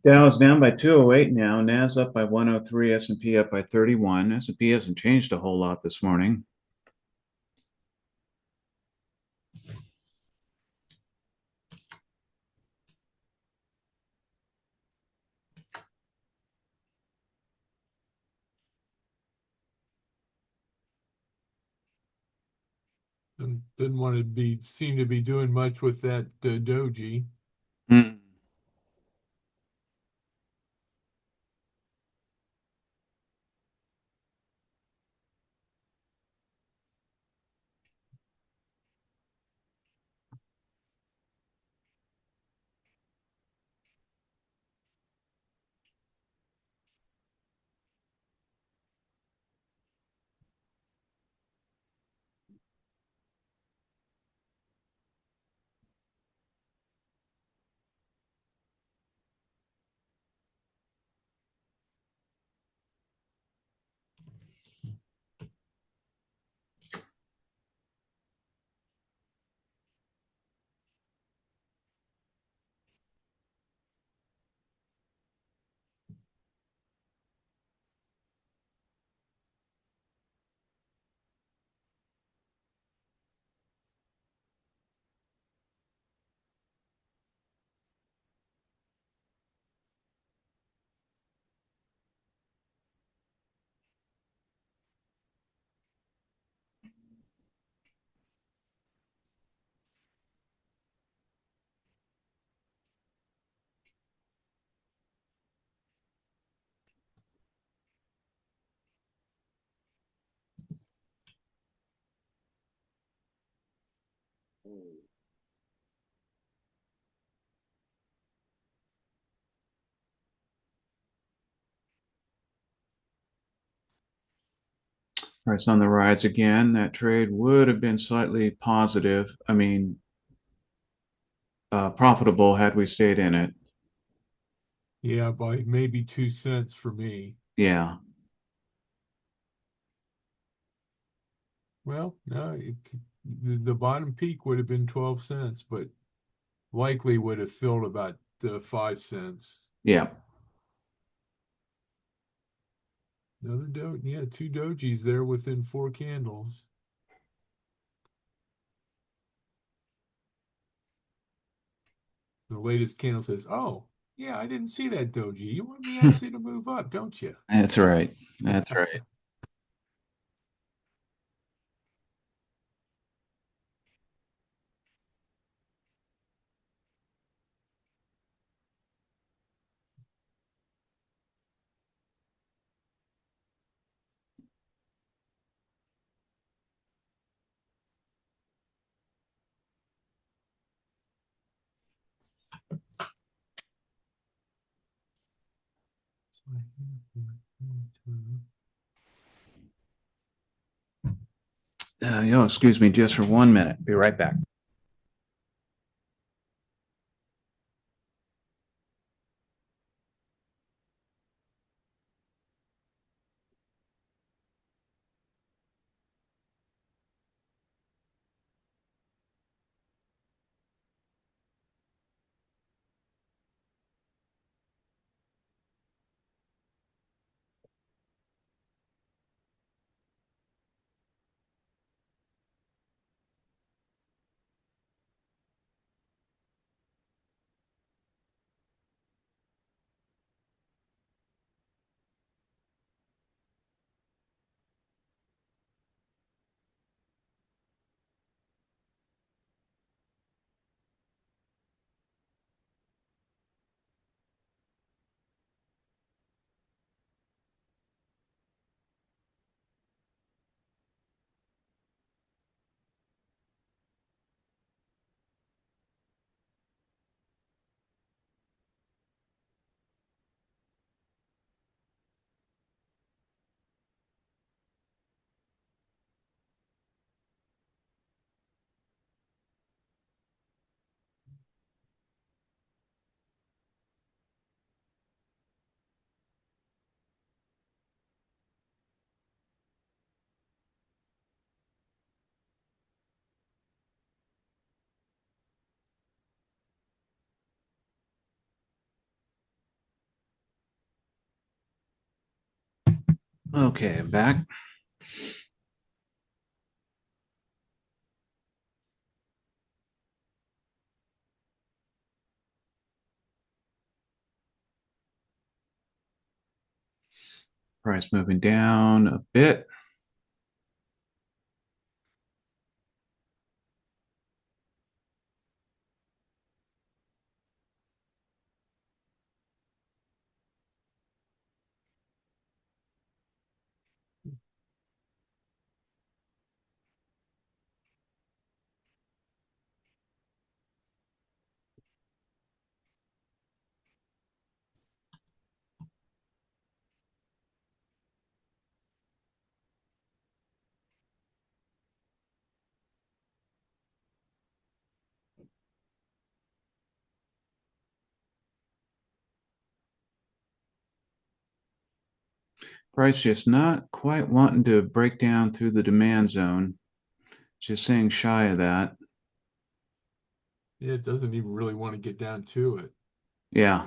Dow is down by 208 now. Nas up by 103. S&P up by 31. S&P hasn't changed a whole lot this morning. And didn't want to be seem to be doing much with that doji. Hmm. Price on the rise again. That trade would have been slightly positive. I mean, profitable had we stayed in it. Yeah, by maybe 2 cents for me. Yeah. Well, no, the bottom peak would have been 12 cents, but likely would have filled about 5 cents. Yeah. Yeah, two dojis there within 4 candles. The latest candle says, "Oh, yeah, I didn't see that doji. You want me actually to move up, don't you?" That's right. That's right. You'll excuse me just for 1 minute. Be right back. Okay, I'm back. Price moving down a bit. Price just not quite wanting to break down through the demand zone. Just saying shy of that. Yeah, it doesn't even really want to get down to it. Yeah.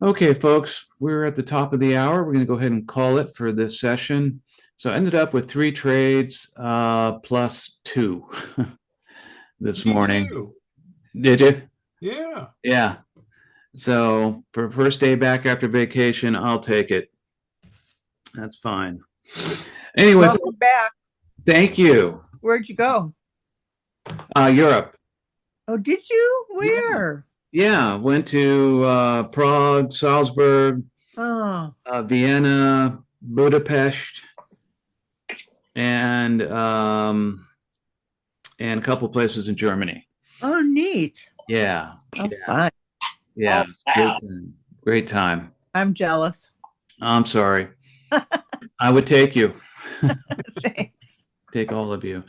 Okay, folks, we're at the top of the hour. We're going to go ahead and call it for this session. So I ended up with 3 trades plus 2 this Me morning. too. Did you? Yeah. Yeah. So for first day back after vacation, I'll take it. That's fine. Anyway, Welcome back. thank you. Where'd you go? Europe. Oh, did you? Yeah. Where? Yeah. Went to Prague, Salzburg, Oh, Vienna, Budapest, and a couple places in Germany. oh, neat. Yeah. Oh, Yeah. fun. Yeah. Great time. Great time. I'm jealous. I'm sorry. I would take you. Thanks. Take all of you.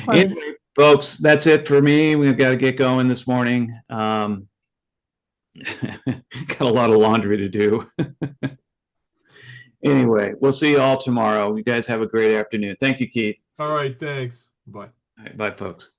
Fun. Anyway, folks, that's it for me. We've got to get going this morning. Got a lot of laundry to do. Anyway, we'll see you all tomorrow. You guys have a great afternoon. Thank you, Keith. All right, thanks. Bye. All right, bye, folks.